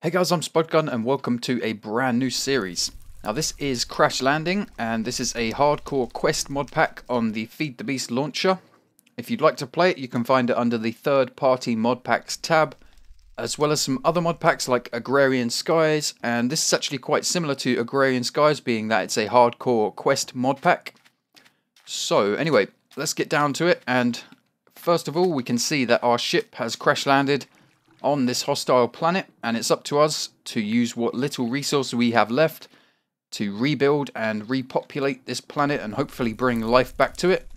Hey guys, I'm Spudgun and welcome to a brand new series. Now this is Crash Landing and this is a hardcore quest mod pack on the Feed the Beast launcher. If you'd like to play it, you can find it under the third party mod packs tab, as well as some other mod packs like Agrarian Skies, and this is actually quite similar to Agrarian Skies, being that it's a hardcore quest mod pack. So anyway, let's get down to it, and first of all we can see that our ship has crash landed on this hostile planet, and it's up to us to use what little resources we have left to rebuild and repopulate this planet and hopefully bring life back to it.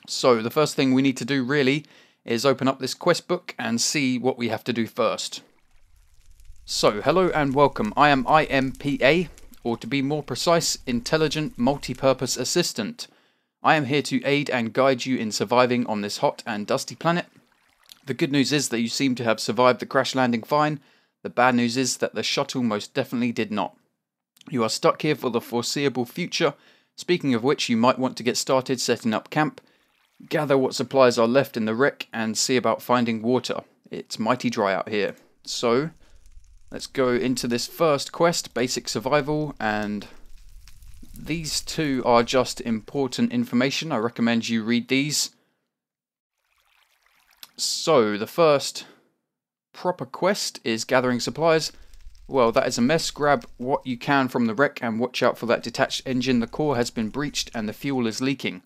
So the first thing we need to do really is open up this quest book and see what we have to do first. So hello and welcome, I am IMPA, or to be more precise, Intelligent Multi-Purpose Assistant. I am here to aid and guide you in surviving on this hot and dusty planet. The good news is that you seem to have survived the crash landing fine. The bad news is that the shuttle most definitely did not. You are stuck here for the foreseeable future, speaking of which you might want to get started setting up camp, gather what supplies are left in the wreck, and see about finding water. It's mighty dry out here. So, let's go into this first quest, Basic Survival, and these two are just important information. I recommend you read these. So, the first proper quest is gathering supplies. Well, that is a mess. Grab what you can from the wreck and watch out for that detached engine. The core has been breached and the fuel is leaking.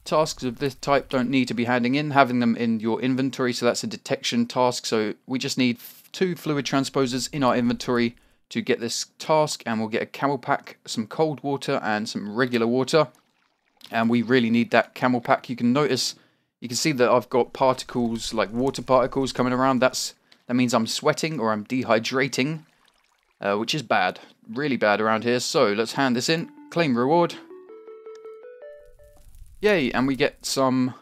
Tasks of this type don't need to be having them in your inventory, so that's a detection task. So we just need 2 fluid transposers in our inventory to get this task, and we'll get a camel pack, some cold water and some regular water. And we really need that camel pack. You can see that I've got particles, like water particles coming around. That means I'm sweating or I'm dehydrating, which is bad. Really bad around here. So let's hand this in. Claim reward. Yay, and we get some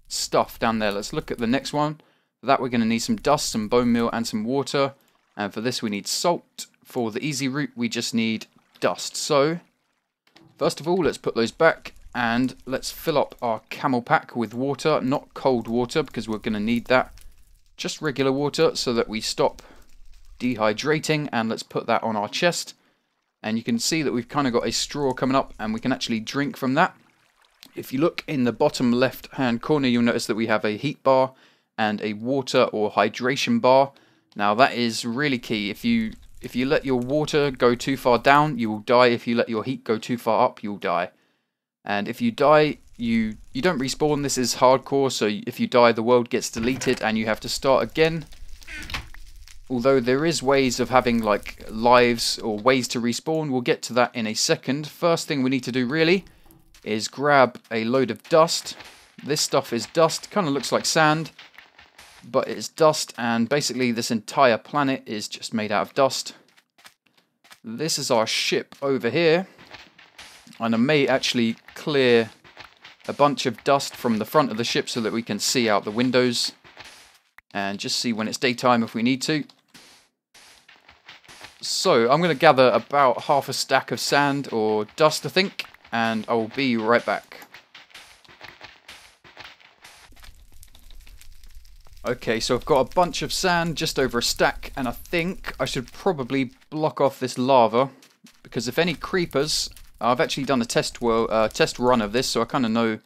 stuff down there. Let's look at the next one. For that we're going to need some dust, some bone meal and some water. And for this we need salt. For the easy route we just need dust. So first of all, let's put those back. And let's fill up our camel pack with water, not cold water because we're going to need that. Just regular water so that we stop dehydrating, and let's put that on our chest. And you can see that we've kind of got a straw coming up and we can actually drink from that. If you look in the bottom left hand corner, you'll notice that we have a heat bar and a water or hydration bar. Now that is really key. If you let your water go too far down, you will die. If you let your heat go too far up, you'll die. And if you die, you don't respawn. This is hardcore, so if you die, the world gets deleted and you have to start again. Although there is ways of having like lives or ways to respawn. We'll get to that in a second. First thing we need to do really is grab a load of dust. This stuff is dust. Kind of looks like sand, but it's dust, and basically this entire planet is just made out of dust. This is our ship over here. And I may actually clear a bunch of dust from the front of the ship so that we can see out the windows and just see when it's daytime if we need to. So I'm going to gather about half a stack of sand or dust, I think, and I will be right back. Okay, so I've got a bunch of sand, just over a stack, and I think I should probably block off this lava, because if any creepers... I've actually done a test run of this, so I kind of know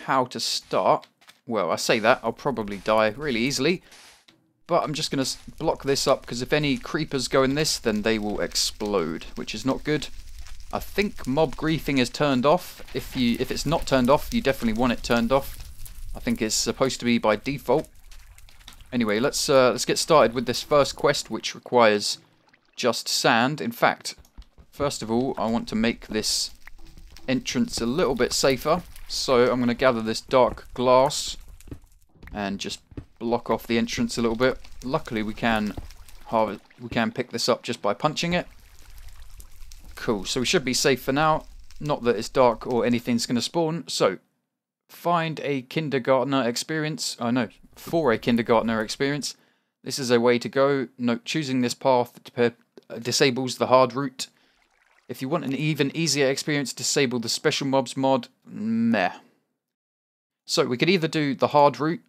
how to start. Well, I say that, I'll probably die really easily. But I'm just going to block this up, because if any creepers go in this, then they will explode, which is not good. I think mobGriefing is turned off. If it's not turned off, you definitely want it turned off. I think it's supposed to be by default. Anyway, let's get started with this first quest, which requires just sand. In fact... First of all, I want to make this entrance a little bit safer. So I'm going to gather this dark glass and just block off the entrance a little bit. Luckily we can pick this up just by punching it. Cool, so we should be safe for now. Not that it's dark or anything's going to spawn. So, find a kindergartner experience. Oh no, for a kindergartner experience. This is a way to go. Note, choosing this path disables the hard route. If you want an even easier experience, disable the special mobs mod. Meh. So we could either do the hard route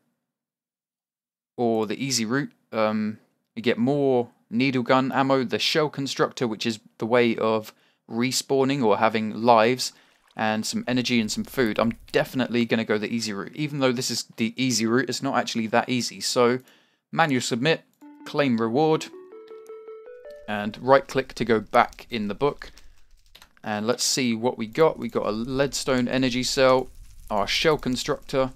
or the easy route. You get more needle gun ammo, the shell constructor, which is the way of respawning or having lives, and some energy and some food. I'm definitely going to go the easy route. Even though this is the easy route, it's not actually that easy. So, manual submit, claim reward, and right click to go back in the book. And let's see what we got. We got a leadstone energy cell, our shell constructor,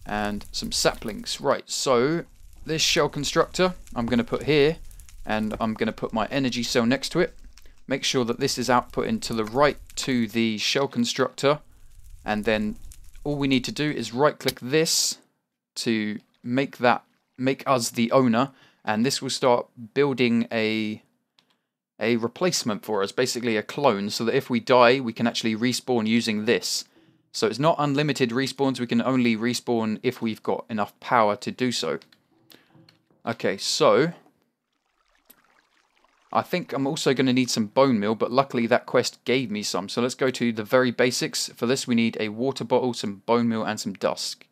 and some saplings. Right, so this shell constructor I'm going to put here, and I'm going to put my energy cell next to it. Make sure that this is outputting to the right to the shell constructor, and then all we need to do is right click this to make us the owner, and this will start building a replacement for us, basically a clone, so that if we die we can actually respawn using this. So it's not unlimited respawns, we can only respawn if we've got enough power to do so. Okay, so I think I'm also going to need some bone meal, but luckily that quest gave me some. So let's go to the very basics. For this we need a water bottle, some bone meal, and some dust.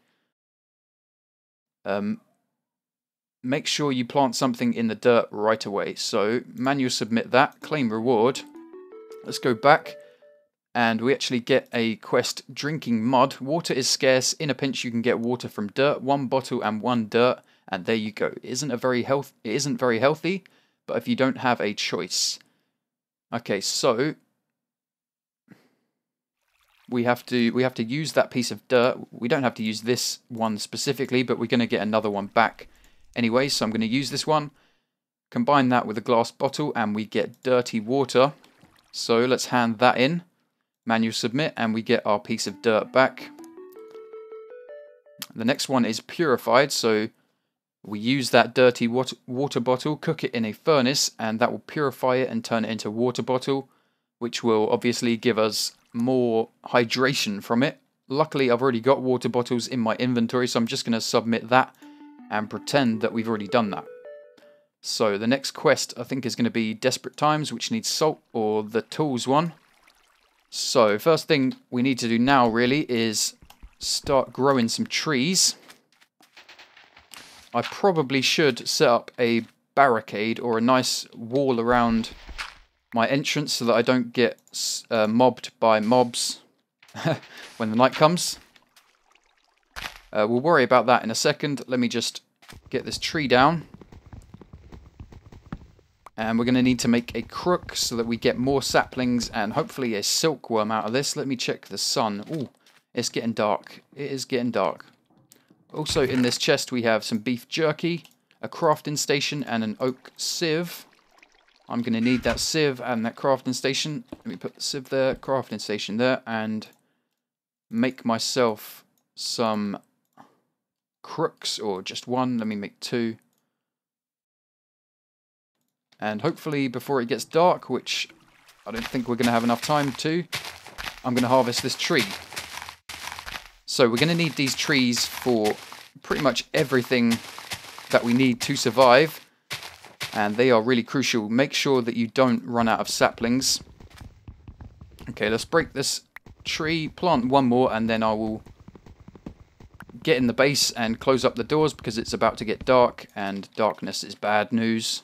Make sure you plant something in the dirt right away. So manual submit that, claim reward. Let's go back, and we actually get a quest, drinking mud. Water is scarce. In a pinch you can get water from dirt. 1 bottle and 1 dirt, and there you go. It isn't very healthy, but if you don't have a choice. Okay, so we have to use that piece of dirt. We don't have to use this one specifically, but we're going to get another one back anyway, so I'm going to use this one. Combine that with a glass bottle and we get dirty water. So let's hand that in. Manual submit, and we get our piece of dirt back. The next one is purified, so we use that dirty water bottle, cook it in a furnace, and that will purify it and turn it into a water bottle, which will obviously give us more hydration from it. Luckily, I've already got water bottles in my inventory, so I'm just going to submit that and pretend that we've already done that. So the next quest, I think, is going to be Desperate Times, which needs salt, or the tools one. So first thing we need to do now, really, is start growing some trees. I probably should set up a barricade or a nice wall around my entrance so that I don't get mobbed by mobs when the night comes. We'll worry about that in a second. Let me just get this tree down. And we're going to need to make a crook so that we get more saplings and hopefully a silkworm out of this. Let me check the sun. Ooh, it's getting dark. It is getting dark. Also in this chest we have some beef jerky, a crafting station, and an oak sieve. I'm going to need that sieve and that crafting station. Let me put the sieve there, crafting station there, and make myself some crooks, or just one. Let me make 2. And hopefully before it gets dark, which I don't think we're going to have enough time to, I'm going to harvest this tree. So we're going to need these trees for pretty much everything that we need to survive. And they are really crucial. Make sure that you don't run out of saplings. Okay, let's break this tree, plant one more, and then I will get in the base and close up the doors because it's about to get dark, and darkness is bad news.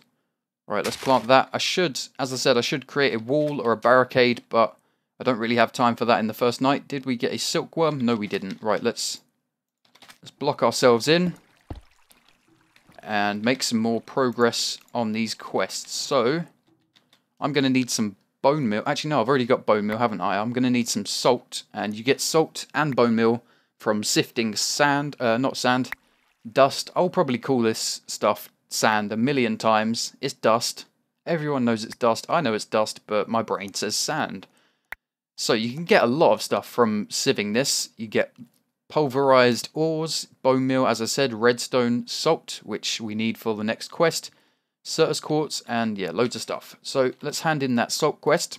Right, let's plant that. I should, as I said, I should create a wall or a barricade, but I don't really have time for that in the first night. Did we get a silkworm? No, we didn't. Right, let's block ourselves in and make some more progress on these quests. So, I'm going to need some bone meal. Actually, no, I've already got bone meal, haven't I? I'm going to need some salt, and you get salt and bone meal from sifting sand, not sand, dust. I'll probably call this stuff sand a million times. It's dust. Everyone knows it's dust. I know it's dust, but my brain says sand. So you can get a lot of stuff from sieving this. You get pulverized ores, bone meal, as I said, redstone, salt, which we need for the next quest, Certus quartz, and yeah, loads of stuff. So let's hand in that salt quest.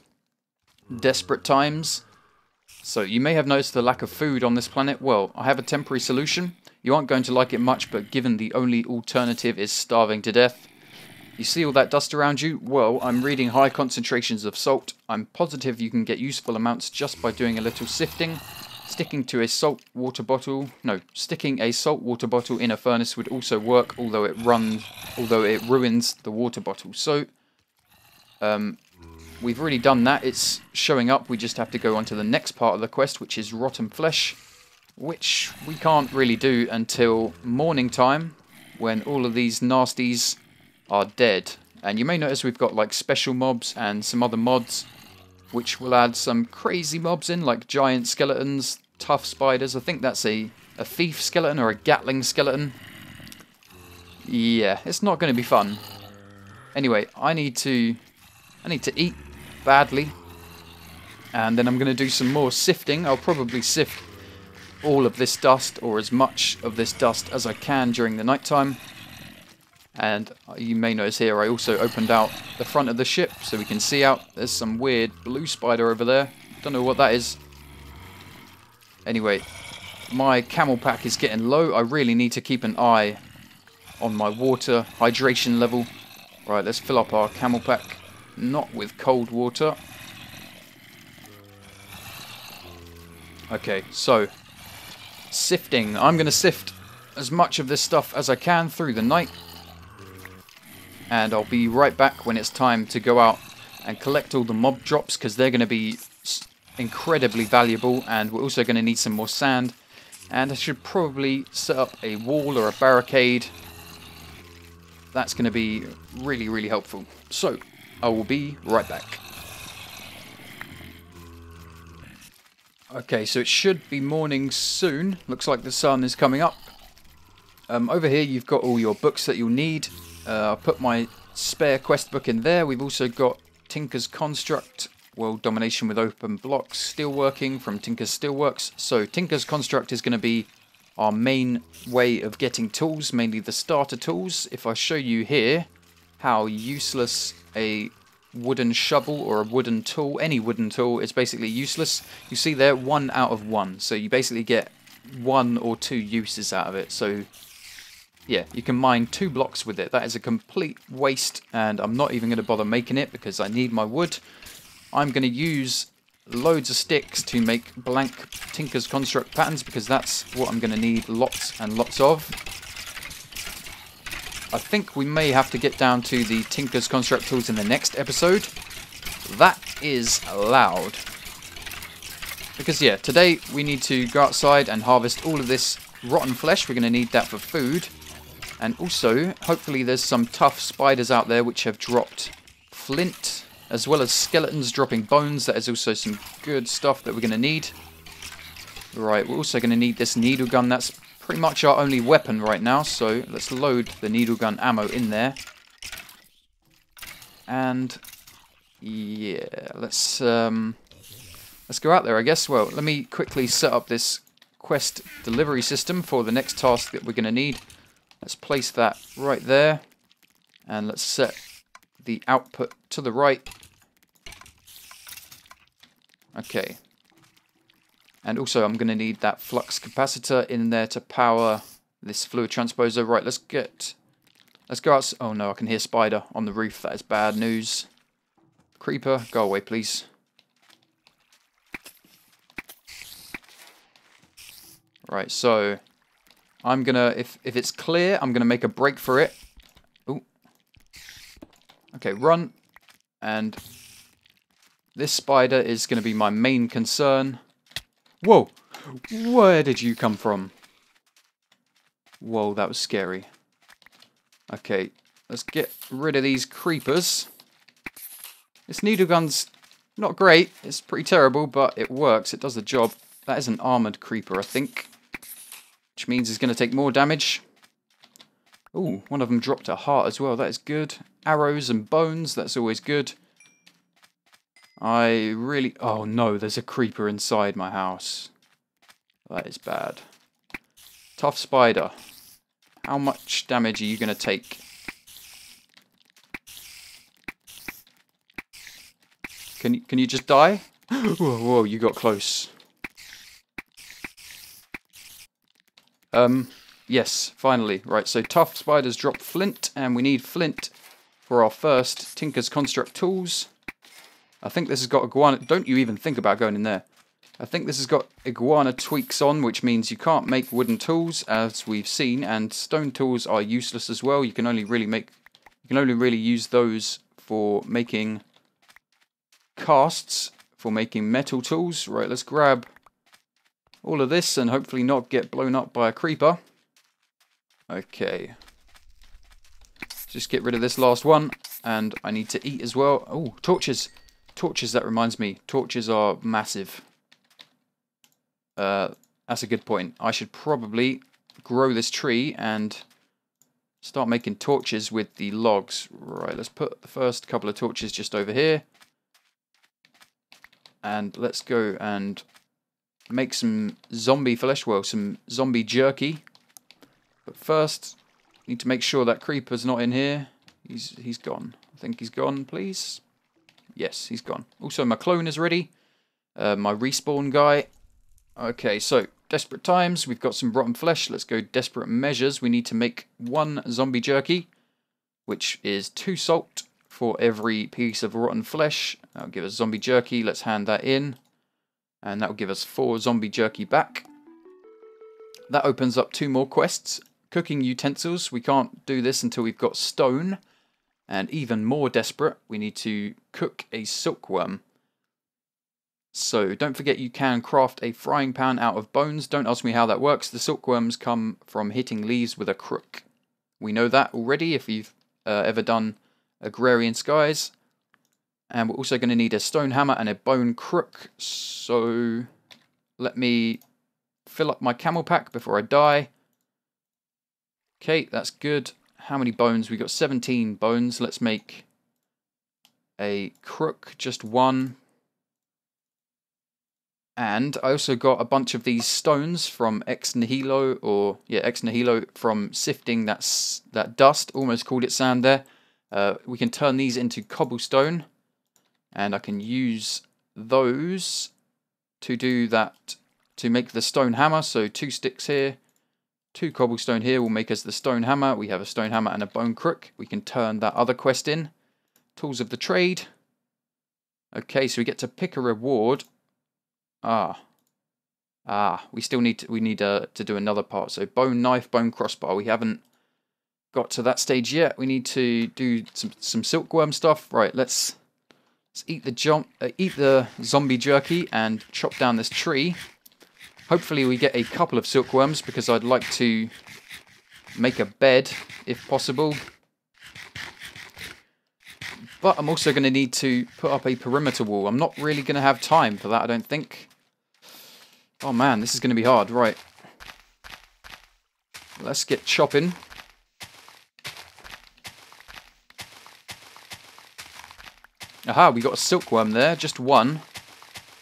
Desperate Times. So you may have noticed the lack of food on this planet. Well, I have a temporary solution. You aren't going to like it much, but given the only alternative is starving to death. You see all that dust around you? Well, I'm reading high concentrations of salt. I'm positive you can get useful amounts just by doing a little sifting. Sticking a salt water bottle in a furnace would also work, although it ruins the water bottle. So we've already done that. It's showing up. We just have to go on to the next part of the quest, which is rotten flesh, which we can't really do until morning time, when all of these nasties are dead. And you may notice we've got like special mobs and some other mods which will add some crazy mobs in, like giant skeletons, tough spiders. I think that's a thief skeleton or a gatling skeleton. Yeah, it's not going to be fun. Anyway, I need to eat badly, and then I'm going to do some more sifting. I'll probably sift all of this dust, or as much of this dust as I can during the night time. And you may notice here I also opened out the front of the ship so we can see out. There's some weird blue spider over there. Don't know what that is. Anyway, my camel pack is getting low. I really need to keep an eye on my water hydration level. Right, let's fill up our camel pack. Not with cold water. Okay, so sifting. I'm going to sift as much of this stuff as I can through the night. And I'll be right back when it's time to go out and collect all the mob drops, because they're going to be incredibly valuable, and we're also going to need some more sand. And I should probably set up a wall or a barricade. That's going to be really, really helpful. So, I will be right back. Okay, so it should be morning soon. Looks like the sun is coming up. Over here you've got all your books that you'll need. I'll put my spare quest book in there. We've also got Tinker's Construct, World Domination with Open Blocks, Steelworking from Tinker's Steelworks. So Tinker's Construct is going to be our main way of getting tools, mainly the starter tools. If I show you here how useless a wooden shovel or a wooden tool, any wooden tool, is basically useless. You see there, 1 out of 1. So you basically get 1 or 2 uses out of it. So yeah, you can mine 2 blocks with it. That is a complete waste, and I'm not even going to bother making it because I need my wood. I'm going to use loads of sticks to make blank Tinker's Construct patterns, because that's what I'm going to need lots and lots of. I think we may have to get down to the Tinker's Construct tools in the next episode. That is allowed. Because yeah, today we need to go outside and harvest all of this rotten flesh. We're going to need that for food. And also, hopefully there's some tough spiders out there which have dropped flint, as well as skeletons dropping bones. That is also some good stuff that we're going to need. Right, we're also going to need this needle gun. That's pretty much our only weapon right now, so let's load the needle gun ammo in there. And yeah, let's go out there, I guess. Well, let me quickly set up this quest delivery system for the next task that we're going to need. Let's place that right there, and let's set the output to the right. Okay. And also I'm going to need that flux capacitor in there to power this fluid transposer. Right, let's go out. Oh no, I can hear spider on the roof. That is bad news. Creeper, go away please. Right, so I'm gonna, if it's clear, I'm gonna make a break for it. Ooh. Okay, run. And this spider is gonna be my main concern. Whoa! Where did you come from? Whoa, that was scary. Okay, let's get rid of these creepers. This needle gun's not great. It's pretty terrible, but it works. It does the job. That is an armored creeper, I think. Which means it's going to take more damage. Ooh, one of them dropped a heart as well. That is good. Arrows and bones. That's always good. Oh no, there's a creeper inside my house. That is bad. Tough spider. How much damage are you going to take? Can you just die? Whoa, whoa, you got close. Yes, finally. Right, so tough spiders drop flint, and we need flint for our first Tinker's Construct tools. I think this has got a guano. Don't you even think about going in there. I think this has got iguana tweaks on, which means you can't make wooden tools, as we've seen, and stone tools are useless as well. You can only really use those for making casts, for making metal tools. Right, let's grab all of this and hopefully not get blown up by a creeper. Okay. Just get rid of this last one, and I need to eat as well. Oh, torches. Torches, that reminds me. Torches are massive. That's a good point. I should probably grow this tree and start making torches with the logs. Right, let's put the first couple of torches just over here. And let's go and make some zombie flesh, well, some zombie jerky. But first, need to make sure that creeper's not in here. He's gone. I think he's gone, please. Yes, he's gone. Also, my clone is ready. My respawn guy. Okay, so desperate times. We've got some rotten flesh. Let's go desperate measures. We need to make 1 zombie jerky, which is 2 salt for every piece of rotten flesh. That'll give us zombie jerky. Let's hand that in. And that will give us 4 zombie jerky back. That opens up 2 more quests. Cooking utensils. We can't do this until we've got stone. And even more desperate, we need to cook a silkworm. So don't forget you can craft a frying pan out of bones. Don't ask me how that works. The silkworms come from hitting leaves with a crook. We know that already if you've ever done Agrarian Skies. And we're also going to need a stone hammer and a bone crook. So let me fill up my camel pack before I die. Okay, that's good. How many bones? We got 17 bones. Let's make a crook, just 1. And I also got a bunch of these stones from ex nihilo, from sifting that dust. Almost called it sand there. We can turn these into cobblestone, and I can use those to do that, to make the stone hammer. So 2 sticks here, 2 cobblestone here will make us the stone hammer. We have a stone hammer and a bone crook. We can turn that other quest in. Tools of the trade. Okay, so we get to pick a reward. We still need to do another part. So bone knife, bone crossbar. We haven't got to that stage yet. We need to do some silkworm stuff. Right, let's eat the zombie jerky and chop down this tree. Hopefully we get a couple of silkworms, because I'd like to make a bed if possible. But I'm also going to need to put up a perimeter wall. I'm not really going to have time for that, I don't think. Oh man, this is going to be hard. Right. Let's get chopping. Aha, we got a silkworm there. Just 1.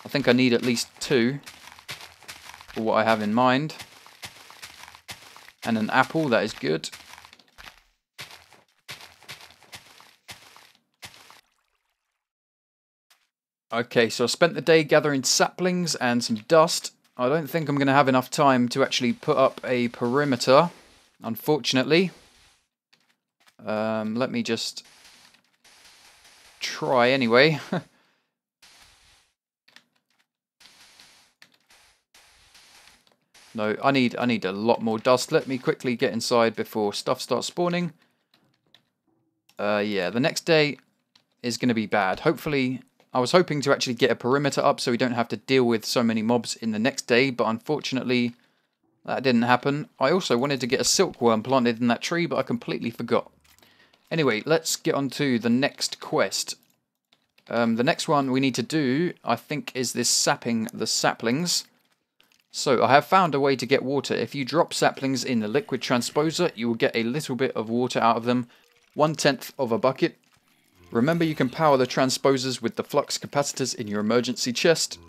I think I need at least 2 for what I have in mind. And an apple, that is good. Okay, so I spent the day gathering saplings and some dust. I don't think I'm going to have enough time to actually put up a perimeter, unfortunately. Let me just try anyway. No, I need a lot more dust. Let me quickly get inside before stuff starts spawning. Yeah, the next day is going to be bad. Hopefully, I was hoping to actually get a perimeter up so we don't have to deal with so many mobs in the next day, but unfortunately, that didn't happen. I also wanted to get a silkworm planted in that tree, but I completely forgot. Anyway, let's get on to the next quest. The next one we need to do, I think, is this sapping the saplings. So I have found a way to get water. If you drop saplings in the liquid transposer, you will get a little bit of water out of them. 1/10 of a bucket. Remember, you can power the transposers with the flux capacitors in your emergency chest.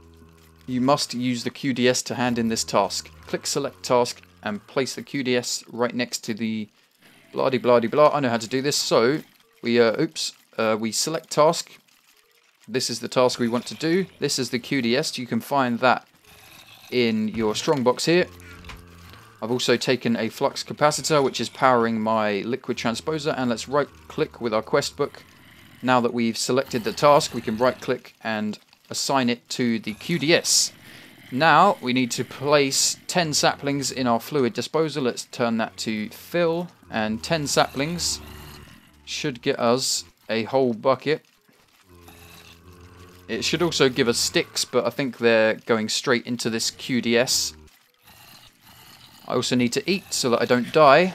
You must use the QDS to hand in this task. Click select task and place the QDS right next to the blah-de-blah-de-blah. I know how to do this. So we select task. This is the task we want to do. This is the QDS. You can find that in your strongbox here. I've also taken a flux capacitor, which is powering my liquid transposer, and let's right click with our quest book. Now that we've selected the task, we can right click and assign it to the QDS. Now we need to place 10 saplings in our fluid disposal. Let's turn that to fill, and 10 saplings should get us a whole bucket. It should also give us sticks, but I think they're going straight into this QDS. I also need to eat so that I don't die,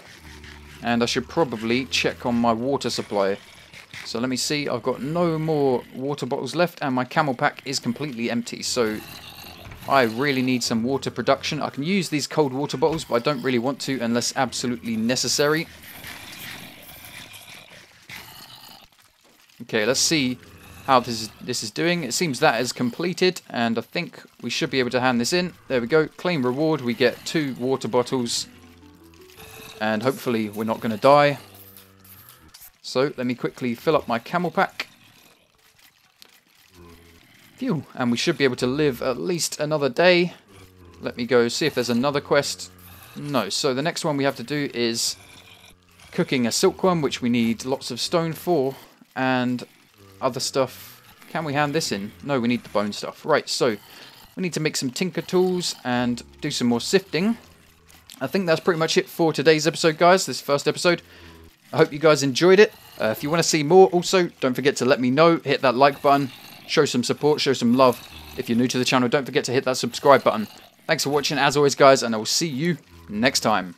and I should probably check on my water supply. So let me see, I've got no more water bottles left, and my camel pack is completely empty, so I really need some water production. I can use these cold water bottles, but I don't really want to unless absolutely necessary. Okay, let's see how this is doing. It seems that is completed, and I think we should be able to hand this in. There we go. Claim reward. We get 2 water bottles, and hopefully we're not going to die. So let me quickly fill up my camel pack. Phew, and we should be able to live at least another day. Let me go see if there's another quest. No, so the next one we have to do is cooking a silkworm, which we need lots of stone for, and other stuff. Can we hand this in? No, we need the bone stuff. Right, so we need to make some tinker tools and do some more sifting. I think that's pretty much it for today's episode, guys, this first episode. I hope you guys enjoyed it. If you want to see more, also, don't forget to let me know. Hit that like button. Show some support, show some love. If you're new to the channel, don't forget to hit that subscribe button. Thanks for watching, as always, guys, and I will see you next time.